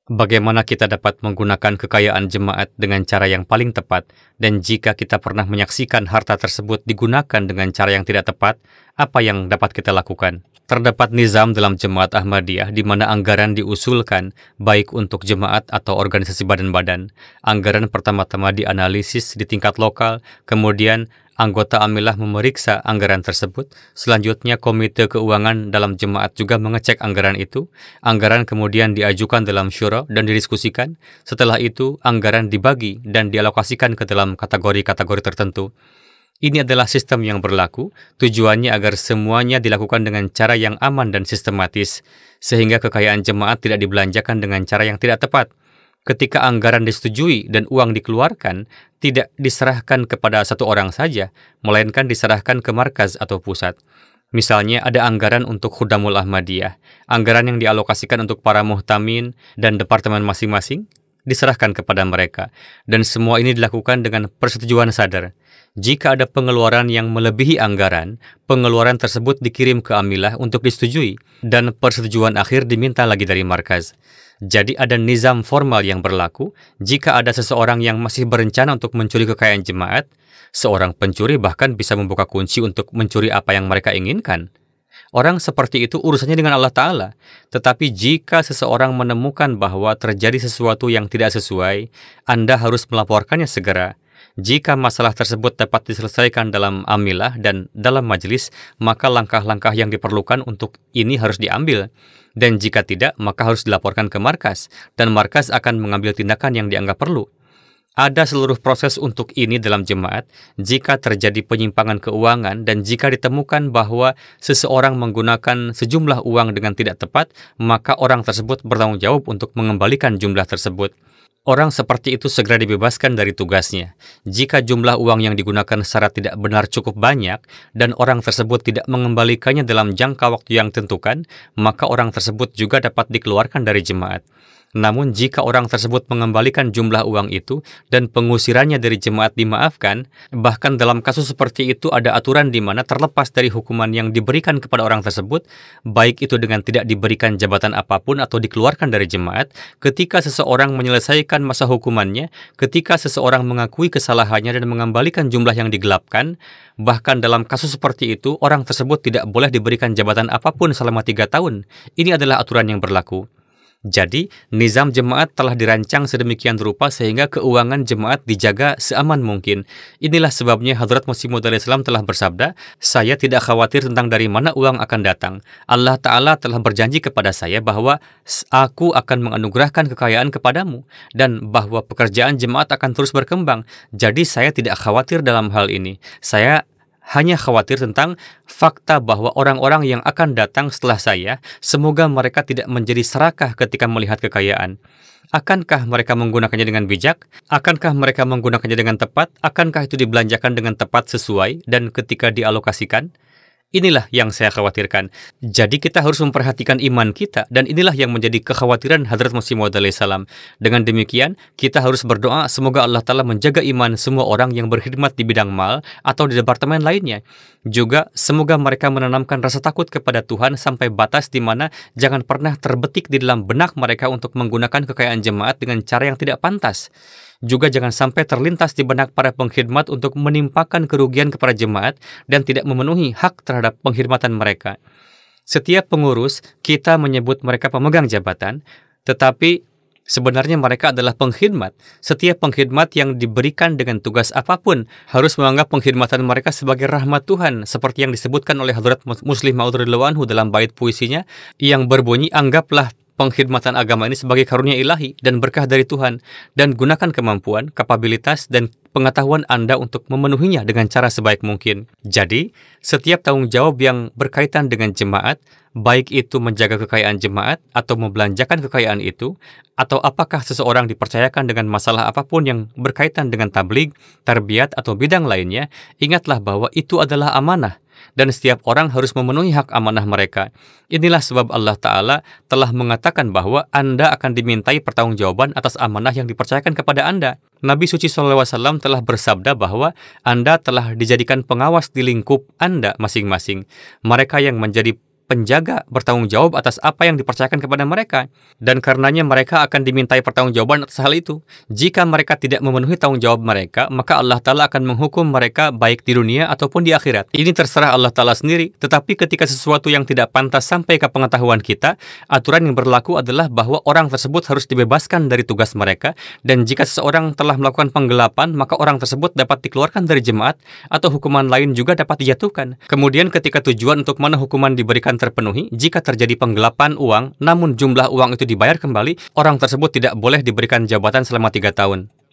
Bagaimana kita dapat menggunakan kekayaan jemaat dengan cara yang paling tepat, dan jika kita pernah menyaksikan harta tersebut digunakan dengan cara yang tidak tepat, apa yang dapat kita lakukan? Terdapat nizam dalam Jemaat Ahmadiyah di mana anggaran diusulkan baik untuk jemaat atau organisasi badan-badan. Anggaran pertama-tama dianalisis di tingkat lokal, kemudian anggota amilah memeriksa anggaran tersebut. Selanjutnya, komite keuangan dalam jemaat juga mengecek anggaran itu. Anggaran kemudian diajukan dalam syura dan didiskusikan. Setelah itu, anggaran dibagi dan dialokasikan ke dalam kategori-kategori tertentu. Ini adalah sistem yang berlaku, tujuannya agar semuanya dilakukan dengan cara yang aman dan sistematis, sehingga kekayaan jemaat tidak dibelanjakan dengan cara yang tidak tepat. Ketika anggaran disetujui dan uang dikeluarkan, tidak diserahkan kepada satu orang saja, melainkan diserahkan ke markaz atau pusat. Misalnya ada anggaran untuk Khudamul Ahmadiyah, anggaran yang dialokasikan untuk para muhtamin dan departemen masing-masing, diserahkan kepada mereka. Dan semua ini dilakukan dengan persetujuan sadar. Jika ada pengeluaran yang melebihi anggaran, pengeluaran tersebut dikirim ke amilah untuk disetujui, dan persetujuan akhir diminta lagi dari markaz. Jadi ada nizam formal yang berlaku. Jika ada seseorang yang masih berencana untuk mencuri kekayaan jemaat, seorang pencuri bahkan bisa membuka kunci untuk mencuri apa yang mereka inginkan. Orang seperti itu urusannya dengan Allah Ta'ala. Tetapi jika seseorang menemukan bahwa terjadi sesuatu yang tidak sesuai, Anda harus melaporkannya segera. Jika masalah tersebut dapat diselesaikan dalam amilah dan dalam majelis, maka langkah-langkah yang diperlukan untuk ini harus diambil. Dan jika tidak, maka harus dilaporkan ke markas, dan markas akan mengambil tindakan yang dianggap perlu. Ada seluruh proses untuk ini dalam jemaat. Jika terjadi penyimpangan keuangan dan jika ditemukan bahwa seseorang menggunakan sejumlah uang dengan tidak tepat, maka orang tersebut bertanggung jawab untuk mengembalikan jumlah tersebut. Orang seperti itu segera dibebaskan dari tugasnya. Jika jumlah uang yang digunakan secara tidak benar cukup banyak dan orang tersebut tidak mengembalikannya dalam jangka waktu yang ditentukan, maka orang tersebut juga dapat dikeluarkan dari jemaat. Namun jika orang tersebut mengembalikan jumlah uang itu dan pengusirannya dari jemaat dimaafkan, bahkan dalam kasus seperti itu ada aturan di mana terlepas dari hukuman yang diberikan kepada orang tersebut, baik itu dengan tidak diberikan jabatan apapun atau dikeluarkan dari jemaat, ketika seseorang menyelesaikan masa hukumannya, ketika seseorang mengakui kesalahannya dan mengembalikan jumlah yang digelapkan, bahkan dalam kasus seperti itu, orang tersebut tidak boleh diberikan jabatan apapun selama 3 tahun. Ini adalah aturan yang berlaku. Jadi, nizam jemaat telah dirancang sedemikian rupa sehingga keuangan jemaat dijaga seaman mungkin. Inilah sebabnya Hadrat Masih Maud Islam telah bersabda, saya tidak khawatir tentang dari mana uang akan datang. Allah Ta'ala telah berjanji kepada saya bahwa aku akan menganugerahkan kekayaan kepadamu, dan bahwa pekerjaan jemaat akan terus berkembang. Jadi saya tidak khawatir dalam hal ini. Saya hanya khawatir tentang fakta bahwa orang-orang yang akan datang setelah saya, semoga mereka tidak menjadi serakah ketika melihat kekayaan. Akankah mereka menggunakannya dengan bijak? Akankah mereka menggunakannya dengan tepat? Akankah itu dibelanjakan dengan tepat sesuai dan ketika dialokasikan? Inilah yang saya khawatirkan. Jadi kita harus memperhatikan iman kita, dan inilah yang menjadi kekhawatiran Hadrat Masih Maud salam. Dengan demikian, kita harus berdoa semoga Allah Ta'ala menjaga iman semua orang yang berkhidmat di bidang mal atau di departemen lainnya. Juga semoga mereka menanamkan rasa takut kepada Tuhan sampai batas di mana jangan pernah terbetik di dalam benak mereka untuk menggunakan kekayaan jemaat dengan cara yang tidak pantas. Juga jangan sampai terlintas di benak para pengkhidmat untuk menimpakan kerugian kepada jemaat dan tidak memenuhi hak terhadap pengkhidmatan mereka. Setiap pengurus, kita menyebut mereka pemegang jabatan, tetapi sebenarnya mereka adalah pengkhidmat. Setiap pengkhidmat yang diberikan dengan tugas apapun harus menganggap pengkhidmatan mereka sebagai rahmat Tuhan, seperti yang disebutkan oleh Hadrat Muslih Maud radhiyallahu anhu dalam bait puisinya yang berbunyi, anggaplah pengkhidmatan agama ini sebagai karunia ilahi dan berkah dari Tuhan, dan gunakan kemampuan, kapabilitas, dan pengetahuan Anda untuk memenuhinya dengan cara sebaik mungkin. Jadi, setiap tanggung jawab yang berkaitan dengan jemaat, baik itu menjaga kekayaan jemaat atau membelanjakan kekayaan itu, atau apakah seseorang dipercayakan dengan masalah apapun yang berkaitan dengan tabligh, tarbiyat, atau bidang lainnya, ingatlah bahwa itu adalah amanah. Dan setiap orang harus memenuhi hak amanah mereka. Inilah sebab Allah Ta'ala telah mengatakan bahwa Anda akan dimintai pertanggungjawaban atas amanah yang dipercayakan kepada Anda. Nabi Suci SAW telah bersabda bahwa Anda telah dijadikan pengawas di lingkup Anda masing-masing. Mereka yang menjadi penjaga, bertanggung jawab atas apa yang dipercayakan kepada mereka. Dan karenanya mereka akan dimintai pertanggungjawaban atas hal itu. Jika mereka tidak memenuhi tanggung jawab mereka, maka Allah Ta'ala akan menghukum mereka baik di dunia ataupun di akhirat. Ini terserah Allah Ta'ala sendiri, tetapi ketika sesuatu yang tidak pantas sampai ke pengetahuan kita, aturan yang berlaku adalah bahwa orang tersebut harus dibebaskan dari tugas mereka, dan jika seseorang telah melakukan penggelapan, maka orang tersebut dapat dikeluarkan dari jemaat, atau hukuman lain juga dapat dijatuhkan. Kemudian ketika tujuan untuk mana hukuman diberikan terpenuhi, jika terjadi penggelapan uang, namun jumlah uang itu dibayar kembali, orang tersebut tidak boleh diberikan jabatan selama 3 tahun.